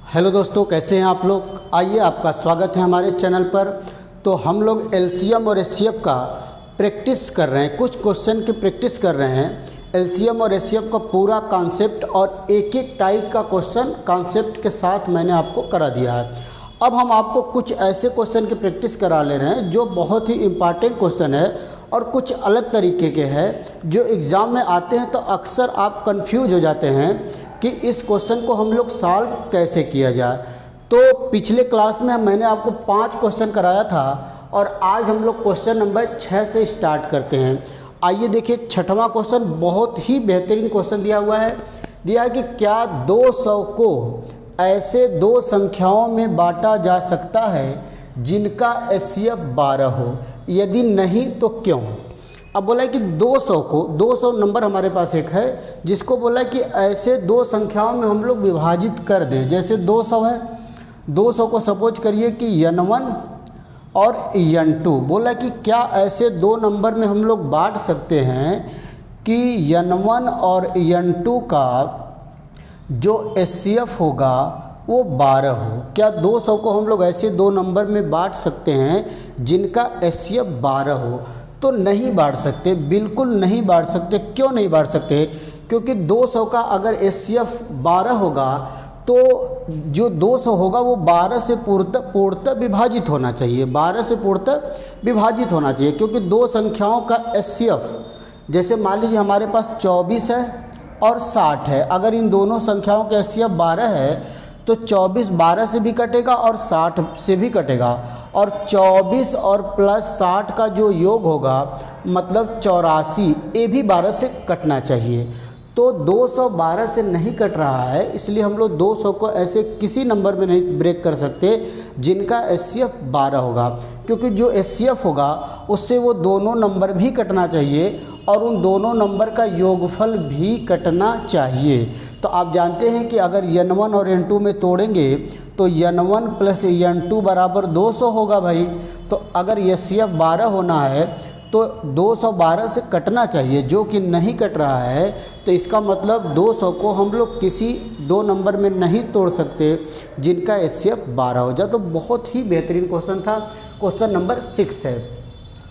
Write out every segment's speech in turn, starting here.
Hello दोस्तों, कैसे हैं आप लोग। आइए, आपका स्वागत है हमारे चैनल पर। तो हम लोग एलसीएम और एचसीएफ का प्रैक्टिस कर रहे हैं, कुछ क्वेश्चन की प्रैक्टिस कर रहे हैं। एलसीएम और एचसीएफ का पूरा कॉन्सेप्ट और एक एक टाइप का क्वेश्चन कॉन्सेप्ट के साथ मैंने आपको करा दिया है। अब हम आपको कुछ ऐसे क्वेश्चन की प्रैक्टिस करा ले रहे हैं जो बहुत ही इम्पॉर्टेंट क्वेश्चन है और कुछ अलग तरीके के हैं जो एग्ज़ाम में आते हैं तो अक्सर आप कंफ्यूज हो जाते हैं कि इस क्वेश्चन को हम लोग सॉल्व कैसे किया जाए। तो पिछले क्लास में मैंने आपको 5 क्वेश्चन कराया था और आज हम लोग क्वेश्चन नंबर 6 से स्टार्ट करते हैं। आइए देखिए, छठवां क्वेश्चन बहुत ही बेहतरीन क्वेश्चन दिया हुआ है। दिया है कि क्या 200 को ऐसे दो संख्याओं में बांटा जा सकता है जिनका एचसीएफ 12 हो, यदि नहीं तो क्यों। अब बोला है कि 200 को 200 नंबर हमारे पास एक है जिसको बोला है कि ऐसे दो संख्याओं में हम लोग विभाजित कर दें। जैसे 200 है, 200 को सपोज करिए कि n1 और n2। बोला कि क्या ऐसे दो नंबर में हम लोग बांट सकते हैं कि n1 और n2 का जो एचसीएफ होगा वो 12 हो। क्या 200 को हम लोग ऐसे दो नंबर में बांट सकते हैं जिनका एचसीएफ 12 हो। तो नहीं बांट सकते, बिल्कुल नहीं बांट सकते। क्यों नहीं बांट सकते? क्योंकि 200 का अगर एचसीएफ 12 होगा तो जो 200 होगा वो 12 से पूर्णतः विभाजित होना चाहिए, 12 से पूर्णतः विभाजित होना चाहिए। क्योंकि दो संख्याओं का एचसीएफ, जैसे मान लीजिए हमारे पास 24 है और 60 है। अगर इन दोनों संख्याओं का एचसीएफ 12 है तो 24 12 से भी कटेगा और 60 से भी कटेगा, और 24 और प्लस 60 का जो योग होगा मतलब 84, ये भी 12 से कटना चाहिए। तो 212 से नहीं कट रहा है, इसलिए हम लोग 200 को ऐसे किसी नंबर में नहीं ब्रेक कर सकते जिनका एचसीएफ 12 होगा। क्योंकि जो एचसीएफ होगा उससे वो दोनों नंबर भी कटना चाहिए और उन दोनों नंबर का योगफल भी कटना चाहिए। तो आप जानते हैं कि अगर n1 और n2 में तोड़ेंगे तो n1 प्लस n2 बराबर 200 होगा भाई। तो अगर एचसीएफ 12 होना है तो 212 से कटना चाहिए, जो कि नहीं कट रहा है। तो इसका मतलब 200 को हम लोग किसी दो नंबर में नहीं तोड़ सकते जिनका एचसीएफ 12 हो जाए। तो बहुत ही बेहतरीन क्वेश्चन था, क्वेश्चन नंबर 6 है।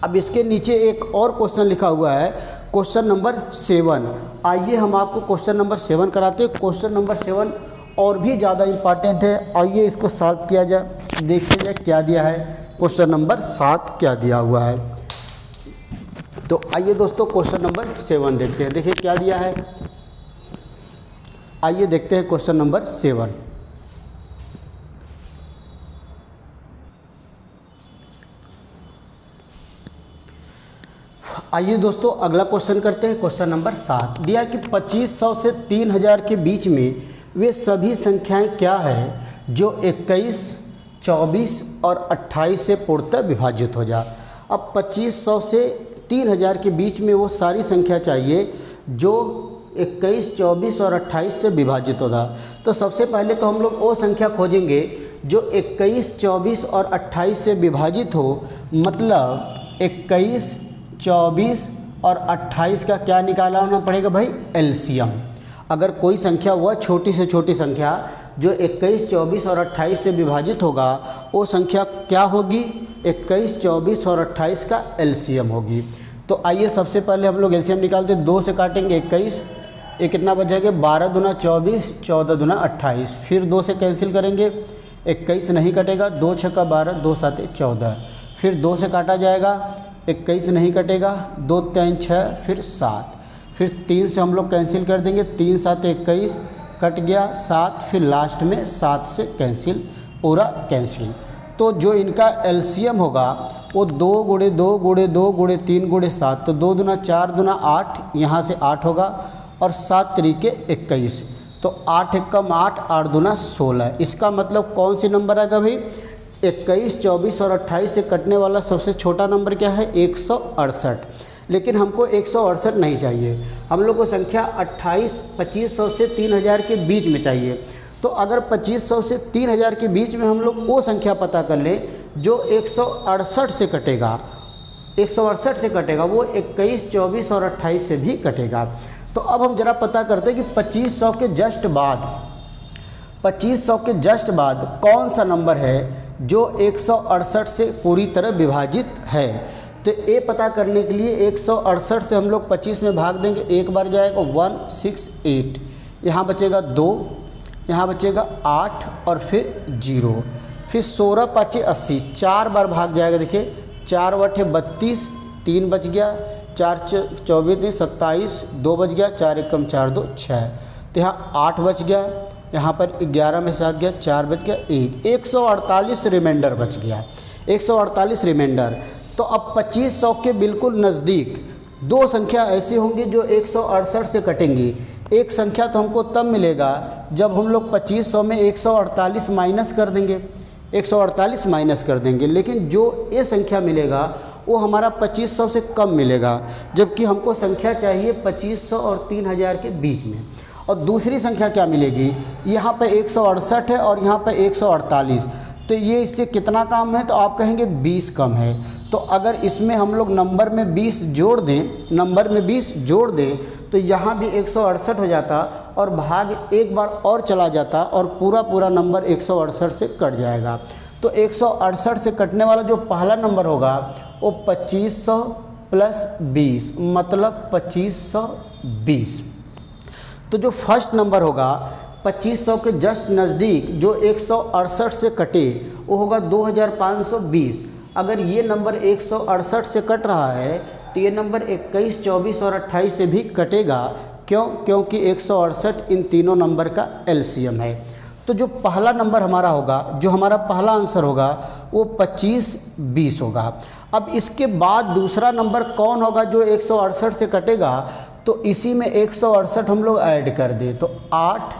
अब इसके नीचे एक और क्वेश्चन लिखा हुआ है, क्वेश्चन नंबर 7। आइए हम आपको क्वेश्चन नंबर 7 कराते हैं। क्वेश्चन नंबर 7 और भी ज़्यादा इम्पॉर्टेंट है। आइए इसको सॉल्व किया जाए, देखिए जाए क्या दिया है। क्वेश्चन नंबर 7 क्या दिया हुआ है। तो आइए दोस्तों क्वेश्चन नंबर 7 देखते हैं। देखिए क्या दिया है, आइए देखते हैं क्वेश्चन नंबर 7। आइए दोस्तों अगला क्वेश्चन करते हैं। क्वेश्चन नंबर 7 दिया कि 2500 से 3000 के बीच में वे सभी संख्याएं क्या है जो 21, 24 और 28 से पूर्णतः विभाजित हो जाए। अब 2500 से 3000 के बीच में वो सारी संख्या चाहिए जो 21, 24 और 28 से विभाजित होगा। तो सबसे पहले तो हम लोग वो संख्या खोजेंगे जो 21, 24 और 28 से विभाजित हो। मतलब 21, 24 और 28 का क्या निकालना पड़ेगा भाई? एलसीएम। अगर कोई संख्या वह छोटी से छोटी संख्या जो 21, 24 और 28 से विभाजित होगा वो संख्या क्या होगी? 21, 24 और 28 का एलसीएम होगी। तो आइए सबसे पहले हम लोग एलसीएम निकालते हैं। 2 से काटेंगे 21, ये कितना बचेगा? 12 दूना 24, 14 दूना 28। फिर 2 से कैंसिल करेंगे, 21 नहीं कटेगा, 2 छक्का 12, 2 सात 14। फिर 2 से काटा जाएगा, 21 नहीं कटेगा, 2 3 6, फिर 7। फिर 3 से हम लोग कैंसिल कर देंगे, 3 सात 21 कट गया, 7। फिर लास्ट में 7 से कैंसिल, पूरा कैंसिल। तो जो इनका एलसीएम होगा वो 2 गुणे 2 गुणे 2 गुणे 3 गुणे 7। तो 2 दूना 4 दूना 8, यहाँ से 8 होगा और 7 तरीके 21। तो 8 एकम 8, 8 दूना 16। इसका मतलब कौन सी नंबर आएगा भाई? 21, 24 और 28 से कटने वाला सबसे छोटा नंबर क्या है? 168। लेकिन हमको 168 नहीं चाहिए, हम लोग को संख्या 2500 से 3000 के बीच में चाहिए। तो अगर 2500 से 3000 के बीच में हम लोग वो संख्या पता कर लें जो 168 से कटेगा, 168 से कटेगा, वो 21, 24 और 28 से भी कटेगा। तो अब हम जरा पता करते हैं कि 2500 के जस्ट बाद 2500 के जस्ट बाद कौन सा नंबर है जो 168 से पूरी तरह विभाजित है। तो ये पता करने के लिए 168 से हम लोग 25 में भाग देंगे, एक बार जाएगा 168, यहाँ बचेगा 2, यहाँ बचेगा 8 और फिर 0, फिर 16 5 80, 4 बार भाग जाएगा। देखिए 4 बटे 32, 3 बच गया, 4 24 27, 2 बच गया, 4 एकम 4 2 6, तो यहाँ 8 बच गया, यहाँ पर 11 में 7 गया, 4 बच गया, 148 रिमाइंडर बच गया, 148 रिमाइंडर। तो अब 2500 के बिल्कुल नज़दीक दो संख्या ऐसी होंगी जो 168 से कटेंगी। एक संख्या तो हमको तब मिलेगा जब हम लोग 2500 में 148 माइनस कर देंगे, 148 माइनस कर देंगे, लेकिन जो ये संख्या मिलेगा वो हमारा 2500 से कम मिलेगा, जबकि हमको संख्या चाहिए 2500 और 3000 के बीच में। और दूसरी संख्या क्या मिलेगी, यहाँ पे 168 है और यहाँ पे 148, तो ये इससे कितना कम है, तो आप कहेंगे 20 कम है। तो अगर इसमें हम लोग नंबर में 20 जोड़ दें, नंबर में 20 जोड़ दें, तो यहाँ भी 168 हो जाता और भाग एक बार और चला जाता और पूरा नंबर 168 से कट जाएगा। तो 168 से कटने वाला जो पहला नंबर होगा वो 2500 प्लस 20 मतलब 2520। तो जो फर्स्ट नंबर होगा 2500 के जस्ट नज़दीक जो 168 से कटे वो होगा 2520। अगर ये नंबर 168 से कट रहा है तो ये नंबर 21, 24 और 28 से भी कटेगा। क्यों? क्योंकि 168 इन तीनों नंबर का एलसीएम है। तो जो पहला नंबर हमारा होगा, जो हमारा पहला आंसर होगा वो 2520 होगा। अब इसके बाद दूसरा नंबर कौन होगा जो 168 से कटेगा, तो इसी में 168 हम लोग ऐड कर दें तो 8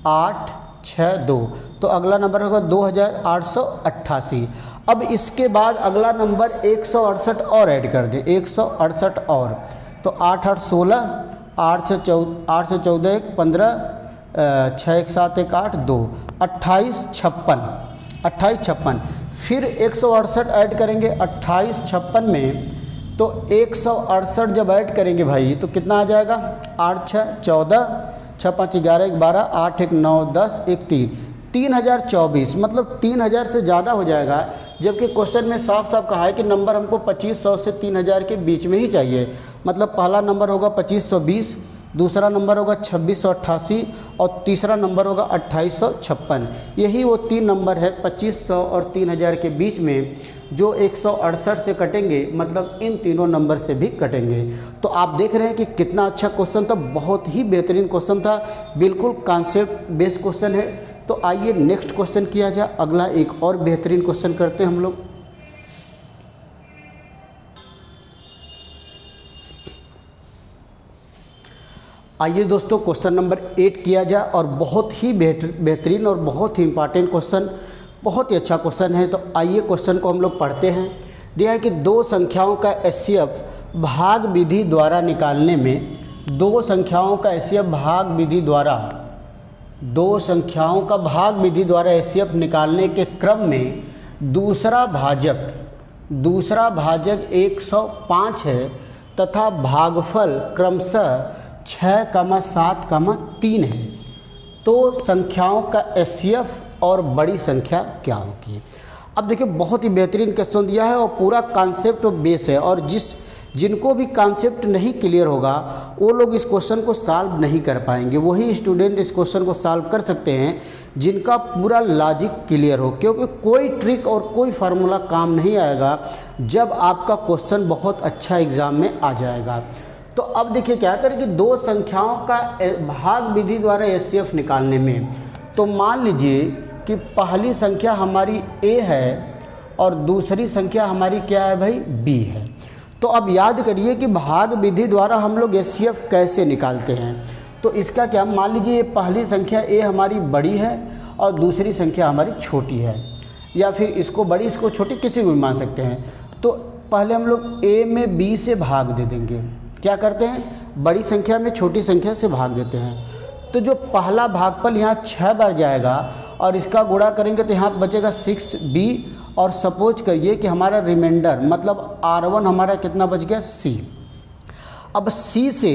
8 6 2, तो अगला नंबर होगा 2888। अब इसके बाद अगला नंबर 168 और ऐड कर दें, 168 और, तो 8 8 16, 8 से 14 1 15, 6 1 7 1 8 2, 28 56, फिर 168 ऐड करेंगे 28 56 में, तो 168 जब ऐड करेंगे भाई तो कितना आ जाएगा, 8 6 14, 6 5 11 1 12, 8 1 9 10 1 3, 3024, मतलब 3000 से ज़्यादा हो जाएगा। जबकि क्वेश्चन में साफ साफ कहा है कि नंबर हमको 2500 से 3000 के बीच में ही चाहिए। मतलब पहला नंबर होगा 2520, दूसरा नंबर होगा 2688 और तीसरा नंबर होगा 2856। यही वो तीन नंबर है 2500 और 3000 के बीच में जो 168 से कटेंगे, मतलब इन तीनों नंबर से भी कटेंगे। तो आप देख रहे हैं कि कितना अच्छा क्वेश्चन था, बहुत ही बेहतरीन क्वेश्चन था, बिल्कुल कॉन्सेप्ट बेस्ड क्वेश्चन है। तो आइए नेक्स्ट क्वेश्चन किया जाए। अगला एक और बेहतरीन क्वेश्चन करते हैं हम लोग। आइए दोस्तों क्वेश्चन नंबर 8 किया जाए, और बहुत ही बेहतरीन और बहुत ही इम्पॉर्टेंट क्वेश्चन, बहुत ही अच्छा क्वेश्चन है। तो आइए क्वेश्चन को हम लोग पढ़ते हैं। दिया है कि दो संख्याओं का एचसीएफ भाग विधि द्वारा निकालने में, दो संख्याओं का एचसीएफ भाग विधि द्वारा, दो संख्याओं का भाग विधि द्वारा एचसीएफ निकालने के क्रम में दूसरा भाजक 105 है तथा भागफल क्रमशः 6, 7, 3 है। तो संख्याओं का एचसीएफ और बड़ी संख्या क्या होगी। अब देखिए बहुत ही बेहतरीन क्वेश्चन दिया है और पूरा कॉन्सेप्ट बेस है, और जिनको भी कॉन्सेप्ट नहीं क्लियर होगा वो लोग इस क्वेश्चन को सॉल्व नहीं कर पाएंगे। वही स्टूडेंट इस क्वेश्चन को सॉल्व कर सकते हैं जिनका पूरा लॉजिक क्लियर हो, क्योंकि कोई ट्रिक और कोई फार्मूला काम नहीं आएगा जब आपका क्वेश्चन बहुत अच्छा एग्जाम में आ जाएगा। तो अब देखिए क्या करें कि दो संख्याओं का भाग विधि द्वारा एचसीएफ निकालने में, तो मान लीजिए कि पहली संख्या हमारी ए है और दूसरी संख्या हमारी क्या है भाई, बी है। तो अब याद करिए कि भाग विधि द्वारा हम लोग एचसीएफ कैसे निकालते हैं। तो इसका क्या, मान लीजिए ये पहली संख्या ए हमारी बड़ी है और दूसरी संख्या हमारी छोटी है, या फिर इसको बड़ी इसको छोटी किसी को भी मान सकते हैं। तो पहले हम लोग ए में बी से भाग दे देंगे। क्या करते हैं, बड़ी संख्या में छोटी संख्या से भाग देते हैं। तो जो पहला भागफल यहाँ 6 बार जाएगा और इसका गुणा करेंगे तो यहाँ बचेगा 6b, और सपोज करिए कि हमारा रिमाइंडर मतलब R1 हमारा कितना बच गया, C। अब C से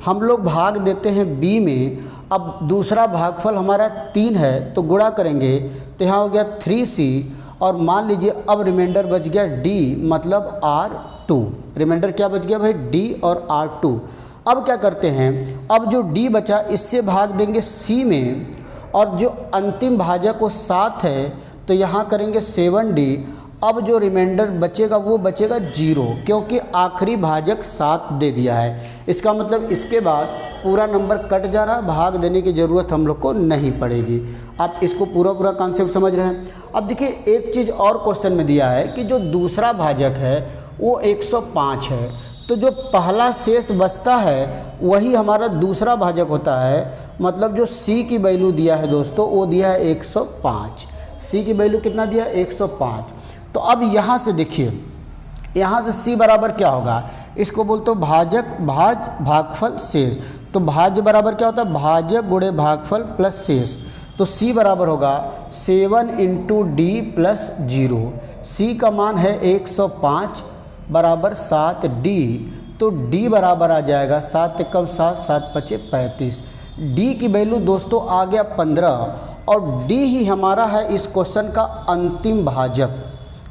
हम लोग भाग देते हैं B में। अब दूसरा भागफल हमारा 3 है तो गुणा करेंगे तो यहाँ हो गया 3c और मान लीजिए अब रिमाइंडर बच गया d मतलब R2। रिमाइंडर क्या बच गया भाई d और R2। अब क्या करते हैं, अब जो d बचा इससे भाग देंगे c में और जो अंतिम भाजक वो 7 है तो यहाँ करेंगे 7d। अब जो रिमाइंडर बचेगा वो बचेगा 0 क्योंकि आखिरी भाजक 7 दे दिया है। इसका मतलब इसके बाद पूरा नंबर कट जा रहा है, भाग देने की ज़रूरत हम लोग को नहीं पड़ेगी। आप इसको पूरा कॉन्सेप्ट समझ रहे हैं। अब देखिए एक चीज़ और क्वेश्चन में दिया है कि जो दूसरा भाजक है वो 105 है, तो जो पहला शेष बचता है वही हमारा दूसरा भाजक होता है। मतलब जो c की वैल्यू दिया है दोस्तों वो दिया है 105। c की वैल्यू कितना दिया है 105। तो अब यहाँ से देखिए, यहाँ से c बराबर क्या होगा, इसको बोलते हो भाजक भागफल शेष। तो भाज्य बराबर क्या होता है, भाजक गुणे भागफल प्लस शेष। तो c बराबर होगा 7 इंटू डी प्लस 0। c का मान है 105 बराबर 7d। तो d बराबर आ जाएगा 7 एकम 7, 7 पचे 35। d की वैल्यू दोस्तों आ गया 15 और d ही हमारा है इस क्वेश्चन का अंतिम भाजक।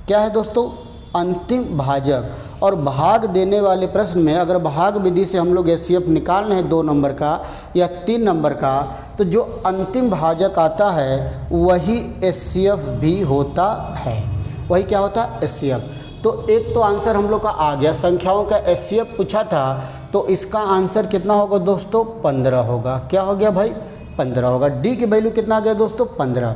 क्या है दोस्तों, अंतिम भाजक। और भाग देने वाले प्रश्न में अगर भाग विधि से हम लोग HCF निकाल रहे हैं 2 नंबर का या 3 नंबर का, तो जो अंतिम भाजक आता है वही HCF भी होता है। वही क्या होता है, HCF। तो एक तो आंसर हम लोग का आ गया, संख्याओं का HCF पूछा था तो इसका आंसर कितना होगा दोस्तों, 15 होगा। क्या हो गया भाई, 15 होगा। डी की वैल्यू कितना आ गया दोस्तों, 15।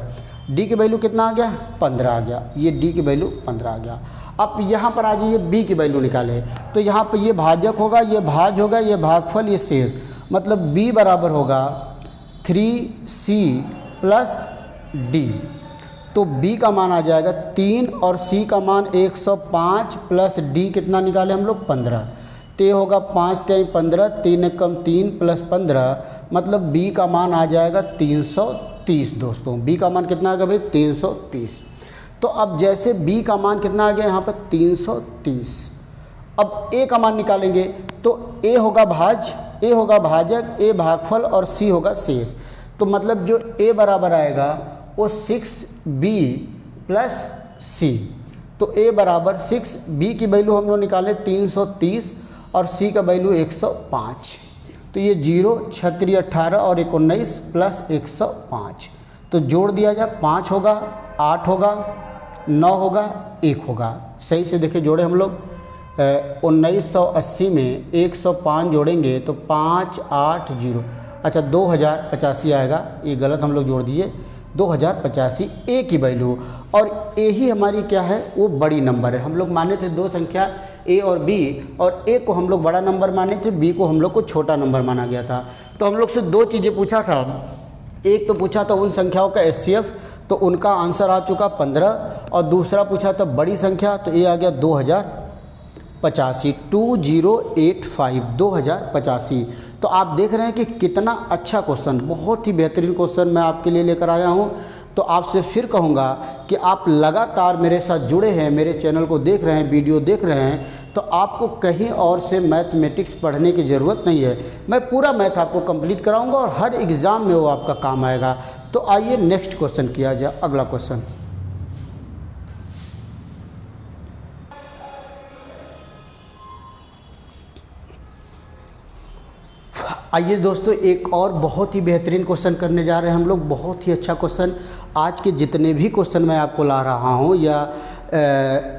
डी की वैल्यू कितना आ गया, 15 आ गया। ये डी की वैल्यू 15 आ गया। अब यहाँ पर आ जाइए बी की वैल्यू निकाले तो यहाँ पर ये भाजक होगा, ये भाज होगा, ये भागफल, ये शेष। मतलब बी बराबर होगा 3c प्लस डी। तो b का मान आ जाएगा 3 और c का मान 105 प्लस d कितना निकाले हम लोग, 15। तो ये होगा 5 3 15, 3 एकम 3 प्लस 15, मतलब b का मान आ जाएगा 330 दोस्तों। b का मान कितना आ गया भाई, 330। तो अब जैसे b का मान कितना आ गया यहाँ पर 330। अब a का मान निकालेंगे तो a होगा भाजक, a भागफल और c होगा शेष। तो मतलब जो a बराबर आएगा वो 6b प्लस c। तो a बराबर 6b की वैल्यू हम लोग निकाले 330 और c का वैल्यू 105। तो ये 0 36 18 और 19 प्लस 105। तो जोड़ दिया जाए 5 होगा, 8 होगा, 9 होगा, 1 होगा। सही से देखिए जोड़े हम लोग 1980 में 105 जोड़ेंगे तो 5 8 0, अच्छा 2085 आएगा। ये गलत हम लोग जोड़ दिए, 2085 ए की वैल्यू। और ए ही हमारी क्या है, वो बड़ी नंबर है। हम लोग माने थे 2 संख्या ए और बी, और ए को हम लोग बड़ा नंबर माने थे, बी को हम लोग को छोटा नंबर माना गया था। तो हम लोग से 2 चीज़ें पूछा था। एक तो पूछा था उन संख्याओं का HCF, तो उनका आंसर आ चुका 15। और दूसरा पूछा था बड़ी संख्या, तो ये आ गया 2085, 2085। तो आप देख रहे हैं कि कितना अच्छा क्वेश्चन, बहुत ही बेहतरीन क्वेश्चन मैं आपके लिए लेकर आया हूं। तो आपसे फिर कहूंगा कि आप लगातार मेरे साथ जुड़े हैं, मेरे चैनल को देख रहे हैं, वीडियो देख रहे हैं, तो आपको कहीं और से मैथमेटिक्स पढ़ने की ज़रूरत नहीं है। मैं पूरा मैथ आपको कंप्लीट कराऊंगा और हर एग्ज़ाम में वो आपका काम आएगा। तो आइए नेक्स्ट क्वेश्चन किया जाए। अगला क्वेश्चन, आइए दोस्तों एक और बहुत ही बेहतरीन क्वेश्चन करने जा रहे हैं हम लोग। बहुत ही अच्छा क्वेश्चन। आज के जितने भी क्वेश्चन मैं आपको ला रहा हूं, या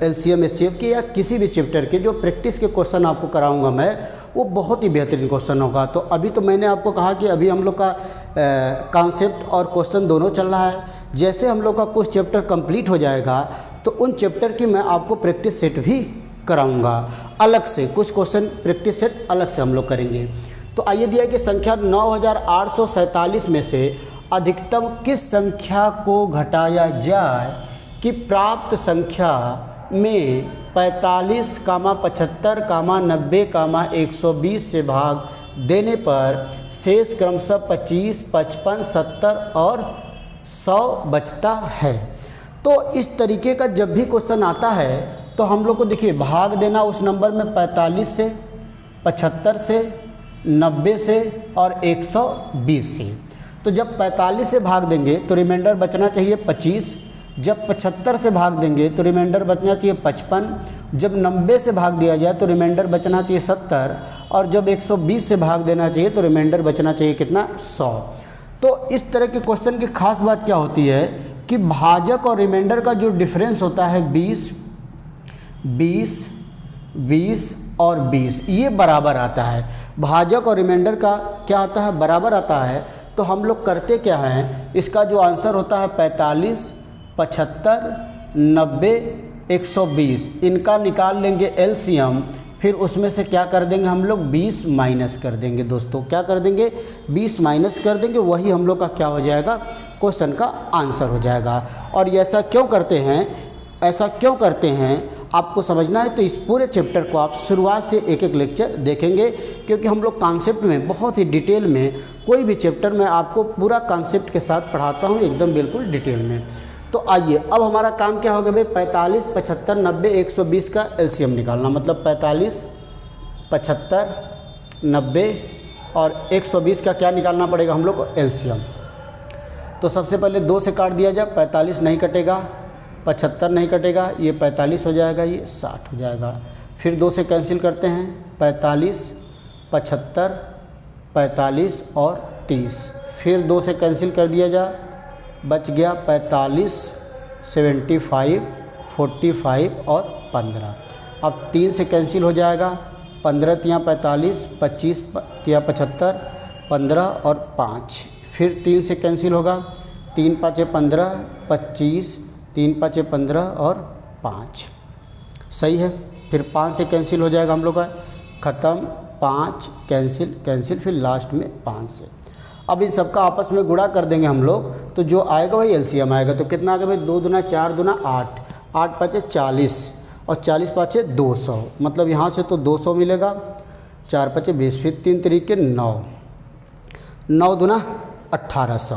LCM HCF के या किसी भी चैप्टर के जो प्रैक्टिस के क्वेश्चन आपको कराऊंगा मैं, वो बहुत ही बेहतरीन क्वेश्चन होगा। तो अभी तो मैंने आपको कहा कि अभी हम लोग का कॉन्सेप्ट और क्वेश्चन दोनों चल रहा है। जैसे हम लोग का कुछ चैप्टर कंप्लीट हो जाएगा तो उन चैप्टर की मैं आपको प्रैक्टिस सेट भी कराऊँगा अलग से। कुछ क्वेश्चन प्रैक्टिस सेट अलग से हम लोग करेंगे। तो आइए दिया कि संख्या 9847 में से अधिकतम किस संख्या को घटाया जाए कि प्राप्त संख्या में 45, 75, 90, 120 से भाग देने पर शेष क्रमशः 25, 55, 70 और 100 बचता है। तो इस तरीके का जब भी क्वेश्चन आता है तो हम लोग को देखिए भाग देना उस नंबर में 45 से, 75 से, 90 से और 120 से। तो जब 45 से भाग देंगे तो रिमाइंडर बचना चाहिए 25, जब 75 से भाग देंगे तो रिमाइंडर बचना चाहिए 55, जब 90 से भाग दिया जाए तो रिमाइंडर बचना चाहिए 70, और जब 120 से भाग देना चाहिए तो रिमाइंडर बचना चाहिए कितना 100। तो इस तरह के क्वेश्चन की खास बात क्या होती है कि भाजक और रिमाइंडर का जो डिफरेंस होता है 20, 20, 20 और 20, ये बराबर आता है। भाजक और रिमाइंडर का क्या आता है, बराबर आता है। तो हम लोग करते क्या हैं, इसका जो आंसर होता है 45, 75, 90, 120, इनका निकाल लेंगे एलसीएम, फिर उसमें से क्या कर देंगे हम लोग 20 माइनस कर देंगे। दोस्तों क्या कर देंगे, 20 माइनस कर देंगे, वही हम लोग का क्या हो जाएगा, क्वेश्चन का आंसर हो जाएगा। और ऐसा क्यों करते हैं, ऐसा क्यों करते हैं आपको समझना है तो इस पूरे चैप्टर को आप शुरुआत से एक एक लेक्चर देखेंगे, क्योंकि हम लोग कॉन्सेप्ट में बहुत ही डिटेल में, कोई भी चैप्टर में आपको पूरा कॉन्सेप्ट के साथ पढ़ाता हूँ एकदम बिल्कुल डिटेल में। तो आइए अब हमारा काम क्या होगा भाई, 45, 75, 90, 120 का एलसीएम निकालना। मतलब 45, 75, 90 और 120 का क्या निकालना पड़ेगा हम लोग को, एलसीएम। तो सबसे पहले 2 से काट दिया जाए, 45 नहीं कटेगा, 75 नहीं कटेगा, ये 45 हो जाएगा, ये 60 हो जाएगा। फिर 2 से कैंसिल करते हैं, 45, 75, 45 और 30। फिर 2 से कैंसिल कर दिया जाए, बच गया 45, 75, 45 और 15। अब 3 से कैंसिल हो जाएगा, 15 तियाँ 45, 25 तियाँ 75, 15 और 5। फिर 3 से कैंसिल होगा, 3 5 15, 25, 3 5 15 और 5, सही है। फिर 5 से कैंसिल हो जाएगा हम लोग का, ख़त्म, 5 कैंसिल कैंसिल, फिर लास्ट में 5 से। अब इन सबका आपस में गुणा कर देंगे हम लोग, तो जो आएगा वही एलसीएम आएगा। तो कितना आ गया भाई, 2 दूना 4 दूना 8, 8 5 40 और 40 5 200, मतलब यहाँ से तो 200 मिलेगा, 4 5 20, फिर 3 तरीके 9, 9 दूना 1800।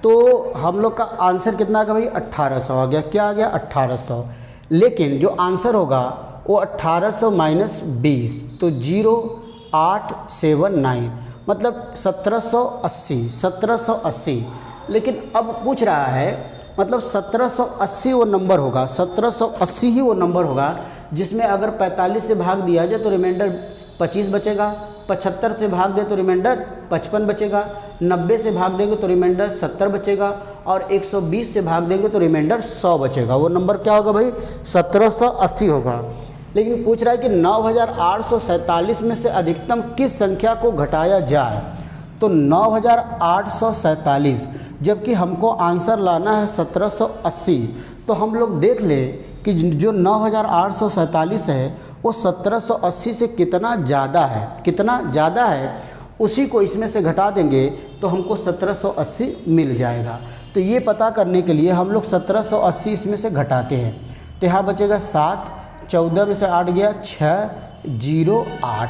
तो हम लोग का आंसर कितना आ गया भाई, 1800 आ गया। क्या आ गया, 1800। लेकिन जो आंसर होगा वो 1800 माइनस 20, तो 0879, मतलब 1780, 1780। लेकिन अब पूछ रहा है, मतलब 1780 वो नंबर होगा, 1780 ही वो नंबर होगा जिसमें अगर 45 से भाग दिया जाए तो रिमाइंडर 25 बचेगा, 75 से भाग दे तो रिमाइंडर 55 बचेगा, 90 से भाग देंगे तो रिमाइंडर 70 बचेगा, और 120 से भाग देंगे तो रिमाइंडर 100 बचेगा। वो नंबर क्या होगा भाई, 1780 होगा। लेकिन पूछ रहा है कि 9847 में से अधिकतम किस संख्या को घटाया जाए। तो 9847, जबकि हमको आंसर लाना है 1780, तो हम लोग देख लें कि जो 9847 है वो 1780 से कितना ज़्यादा है, कितना ज़्यादा है, उसी को इसमें से घटा देंगे तो हमको 1780 मिल जाएगा। तो ये पता करने के लिए हम लोग 1780 इसमें से घटाते हैं, तो यहाँ बचेगा 7, 14 में से 8 गया 6, 0 8,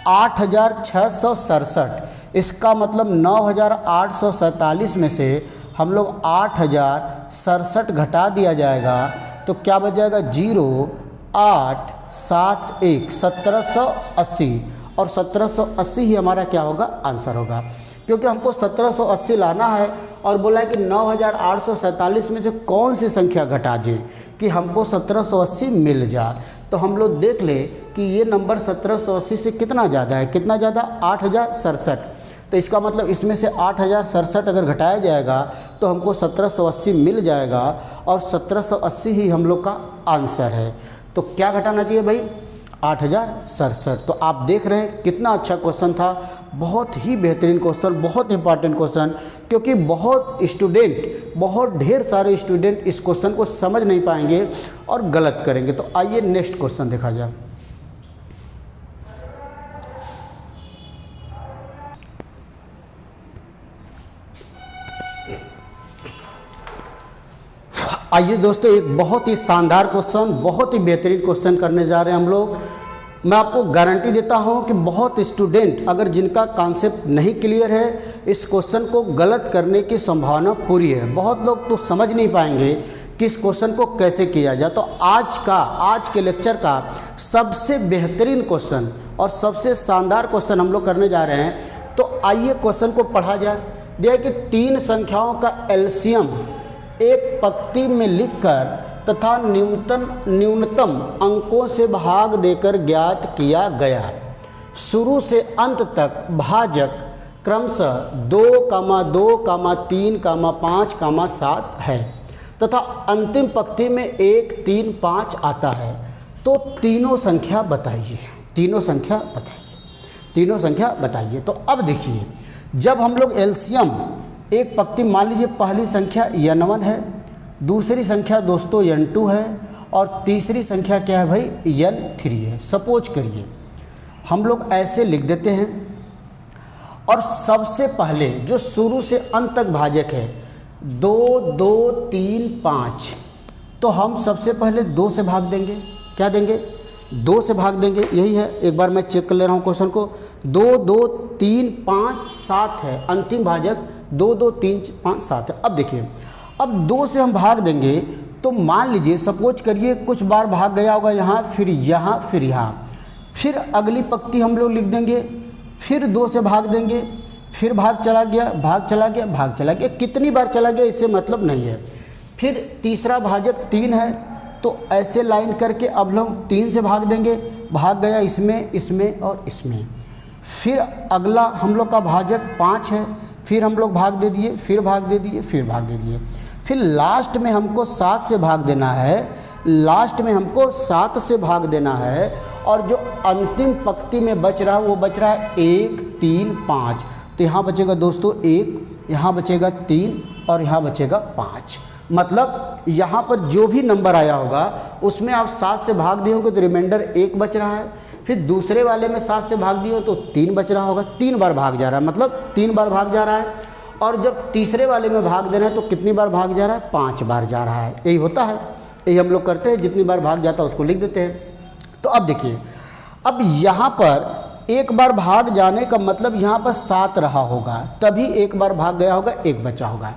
8667। इसका मतलब 9847 में से हम लोग 8067 घटा दिया जाएगा तो क्या बच जाएगा, 0871, 1780। और 1780 ही हमारा क्या होगा, आंसर होगा, क्योंकि हमको 1780 लाना है और बोला है कि 9847 में से कौन सी संख्या घटा दें कि हमको 1780 मिल जाए। तो हम लोग देख ले कि ये नंबर 1780 से कितना ज़्यादा है, कितना ज़्यादा, 8067। तो इसका मतलब इसमें से 8067 अगर घटाया जाएगा तो हमको 1780 मिल जाएगा, और 1780 ही हम लोग का आंसर है। तो क्या घटाना चाहिए भाई, 8067। तो आप देख रहे हैं कितना अच्छा क्वेश्चन था, बहुत ही बेहतरीन क्वेश्चन, बहुत इंपॉर्टेंट क्वेश्चन, क्योंकि बहुत ढेर सारे स्टूडेंट इस क्वेश्चन को समझ नहीं पाएंगे और गलत करेंगे। तो आइए नेक्स्ट क्वेश्चन देखा जाए। आइए दोस्तों, एक बहुत ही शानदार क्वेश्चन, बहुत ही बेहतरीन क्वेश्चन करने जा रहे हैं हम लोग। मैं आपको गारंटी देता हूं कि बहुत स्टूडेंट अगर जिनका कॉन्सेप्ट नहीं क्लियर है, इस क्वेश्चन को गलत करने की संभावना पूरी है। बहुत लोग तो समझ नहीं पाएंगे कि इस क्वेश्चन को कैसे किया जाए। तो आज के लेक्चर का सबसे बेहतरीन क्वेश्चन और सबसे शानदार क्वेश्चन हम लोग करने जा रहे हैं। तो आइए क्वेश्चन को पढ़ा जाए। दिया है कि 3 संख्याओं का एलसीएम एक पंक्ति में लिखकर तथा न्यूनतम अंकों से भाग देकर ज्ञात किया गया। शुरू से अंत तक भाजक क्रमशः 2, 2, 3, 5, 7 है तथा अंतिम पंक्ति में 1, 3, 5 आता है। तो तीनों संख्या बताइए, तीनों संख्या बताइए। तो अब देखिए, जब हम लोग एलसीएम एक पंक्ति, मान लीजिए पहली संख्या n1 है, दूसरी संख्या दोस्तों n2 है और तीसरी संख्या क्या है भाई n3 है। सपोज करिए हम लोग ऐसे लिख देते हैं और सबसे पहले जो शुरू से अंत तक भाजक है 2, 2, 3, 5, तो हम सबसे पहले 2 से भाग देंगे। क्या देंगे? 2 से भाग देंगे। यही है, एक बार मैं चेक कर ले रहा हूँ क्वेश्चन को। 2, 2, 3, 5, 7 है, अंतिम भाजक 2, 2, 3, 5, 7 है। अब देखिए, अब 2 से हम भाग देंगे तो मान लीजिए सपोज करिए कुछ बार भाग गया होगा यहाँ, फिर यहाँ, फिर यहाँ, फिर अगली पंक्ति हम लोग लिख देंगे, फिर 2 से भाग देंगे, फिर भाग चला गया। कितनी बार चला गया इससे मतलब नहीं है। फिर तीसरा भाजक 3 है तो ऐसे लाइन करके अब हम 3 से भाग देंगे, भाग गया इसमें और इसमें। फिर अगला हम लोग का भाजक 5 है, फिर हम लोग भाग दे दिए, फिर भाग दे दिए। फिर लास्ट में हमको 7 से भाग देना है, और जो अंतिम पंक्ति में बच रहा है वो बच रहा है 1, 3, 5। तो यहाँ बचेगा दोस्तों 1, यहाँ बचेगा 3 और यहाँ बचेगा 5। मतलब यहाँ पर जो भी नंबर आया होगा उसमें आप 7 से भाग दिए होंगे तो रिमाइंडर 1 बच रहा है। फिर दूसरे वाले में 7 से भाग दिए हो तो 3 बच रहा होगा। 3 बार भाग जा रहा है, मतलब 3 बार भाग जा रहा है। और जब तीसरे वाले में भाग देना है तो कितनी बार भाग जा रहा है? 5 बार जा रहा है। यही होता है, यही हम लोग करते हैं। जितनी बार भाग जाता है उसको लिख देते हैं। तो अब देखिए, अब यहाँ पर एक बार भाग जाने का मतलब यहाँ पर 7 रहा होगा, तभी एक बार भाग गया होगा, 1 बचा होगा।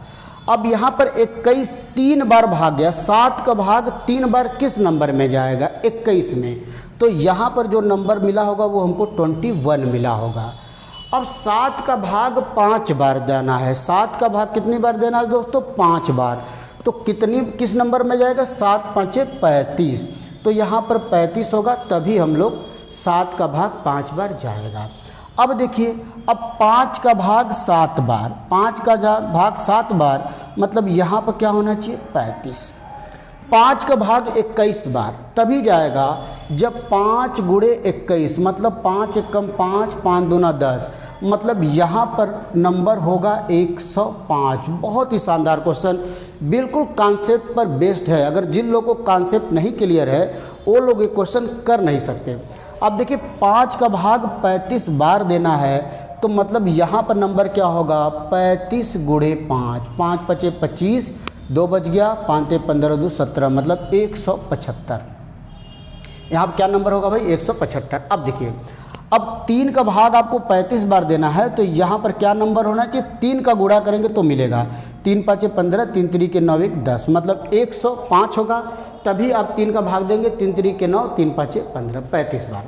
अब यहाँ पर 21 3 बार भाग गया, 7 का भाग 3 बार किस नंबर में जाएगा? 21 में। तो यहाँ पर जो नंबर मिला होगा वो हमको 21 मिला होगा। अब 7 का भाग 5 बार देना है। 7 का भाग कितनी बार देना है दोस्तों? 5 बार। तो किस नंबर में जाएगा? 7 5 35। तो यहाँ पर 35 होगा, तभी हम लोग 7 का भाग 5 बार जाएगा। अब देखिए, अब 5 का भाग 7 बार, 5 का भाग 7 बार, मतलब यहाँ पर क्या होना चाहिए? 35। 5 का भाग 21 बार तभी जाएगा जब 5 गुणे 21, मतलब 5 एकम 5, 5 दूना 10, मतलब यहाँ पर नंबर होगा 105। बहुत ही शानदार क्वेश्चन, बिल्कुल कॉन्सेप्ट पर बेस्ड है। अगर जिन लोगों को कॉन्सेप्ट नहीं क्लियर है वो लोग ये क्वेश्चन कर नहीं सकते। अब देखिए, 5 का भाग 35 बार देना है तो मतलब यहाँ पर नंबर क्या होगा? 35 गुणे 5, 5 5 25, 2 बच गया, 5 15 2 17, मतलब 175। यहाँ पर क्या नंबर होगा भाई? 175। अब देखिए, अब 3 का भाग आपको 35 बार देना है तो यहाँ पर क्या नंबर होना चाहिए? 3 का गुणा करेंगे तो मिलेगा 3 5 15, 3 3 के 9 1 10, मतलब 105 होगा। तभी आप 3 का भाग देंगे, 3 3 के 9, 3 5 15, 35 बार।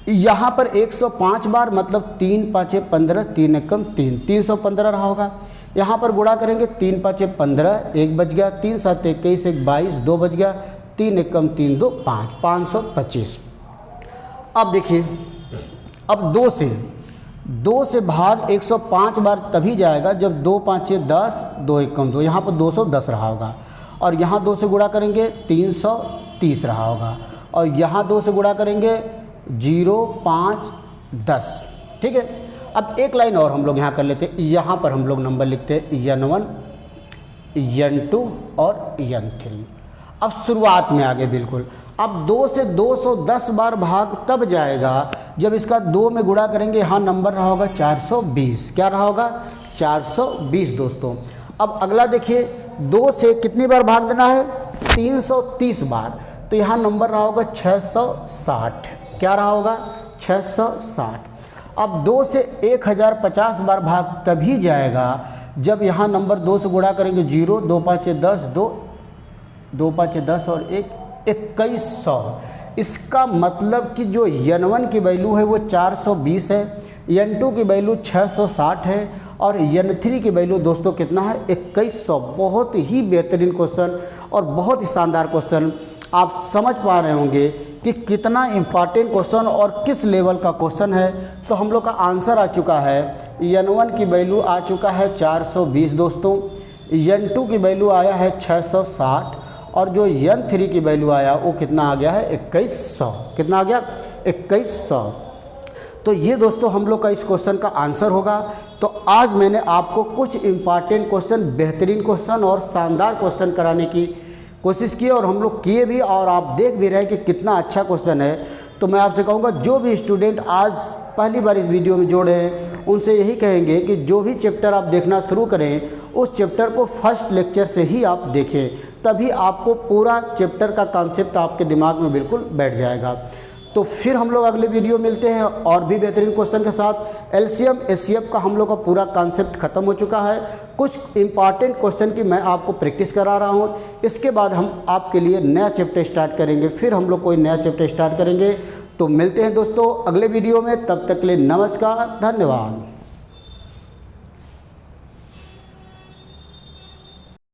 यहाँ पर 105 बार, मतलब 3 5 15, 3 एकम 3, 315 रहा होगा। यहाँ पर गुणा करेंगे, 3 5 15, 1 बच गया, 3 7 21, 1 22, 2 बच गया, 3 एकम 3 2 5, 525। अब देखिए, अब 2 से भाग 105 बार तभी जाएगा जब 2 5 10, 2 एकम 2, यहाँ पर 210 रहा होगा। और यहाँ 2 से गुणा करेंगे 330 रहा होगा। और यहाँ 2 से गुणा करेंगे 0 5 10। ठीक है, अब एक लाइन और हम लोग यहाँ कर लेते हैं। यहाँ पर हम लोग नंबर लिखते हैं n1, n2 और n3। अब शुरुआत में आगे बिल्कुल, अब 2 से 210 बार भाग तब जाएगा जब इसका 2 में गुणा करेंगे। यहाँ नंबर रहा होगा 420। क्या रहा होगा? 420 दोस्तों। अब अगला देखिए, 2 से कितनी बार भाग देना है? 330 बार। तो यहाँ नंबर रहा होगा 660। क्या रहा होगा? 660। अब 2 से 1050 बार भाग तभी जाएगा जब यहाँ नंबर 2 से गुणा करेंगे 0, 2 5 10, 2 5 10 और 1 2100। इसका मतलब कि जो n1 की वैल्यू है वो 420 है, N2 की वैल्यू 660 है और N3 की वैल्यू दोस्तों कितना है 2100। बहुत ही बेहतरीन क्वेश्चन और बहुत ही शानदार क्वेश्चन। आप समझ पा रहे होंगे कि कितना इम्पॉर्टेंट क्वेश्चन और किस लेवल का क्वेश्चन है। तो हम लोग का आंसर आ चुका है, N1 की वैल्यू आ चुका है 420 दोस्तों, N2 की वैल्यू आया है 660 और जो N3 की वैल्यू आया वो कितना आ गया है 2100। कितना आ गया 2100। तो ये दोस्तों हम लोग का इस क्वेश्चन का आंसर होगा। तो आज मैंने आपको कुछ इम्पॉर्टेंट क्वेश्चन, बेहतरीन क्वेश्चन और शानदार क्वेश्चन कराने की कोशिश की और हम लोग किए भी, और आप देख भी रहे हैं कि कितना अच्छा क्वेश्चन है। तो मैं आपसे कहूँगा जो भी स्टूडेंट आज पहली बार इस वीडियो में जोड़े हैं उनसे यही कहेंगे कि जो भी चैप्टर आप देखना शुरू करें उस चैप्टर को फर्स्ट लेक्चर से ही आप देखें, तभी आपको पूरा चैप्टर का कॉन्सेप्ट आपके दिमाग में बिल्कुल बैठ जाएगा। तो फिर हम लोग अगले वीडियो मिलते हैं और भी बेहतरीन क्वेश्चन के साथ। LCM SCF का हम लोग का पूरा कॉन्सेप्ट ख़त्म हो चुका है। कुछ इंपॉर्टेंट क्वेश्चन की मैं आपको प्रैक्टिस करा रहा हूँ। इसके बाद हम आपके लिए नया चैप्टर स्टार्ट करेंगे, फिर हम लोग कोई नया चैप्टर स्टार्ट करेंगे। तो मिलते हैं दोस्तों अगले वीडियो में, तब तक के लिए नमस्कार, धन्यवाद।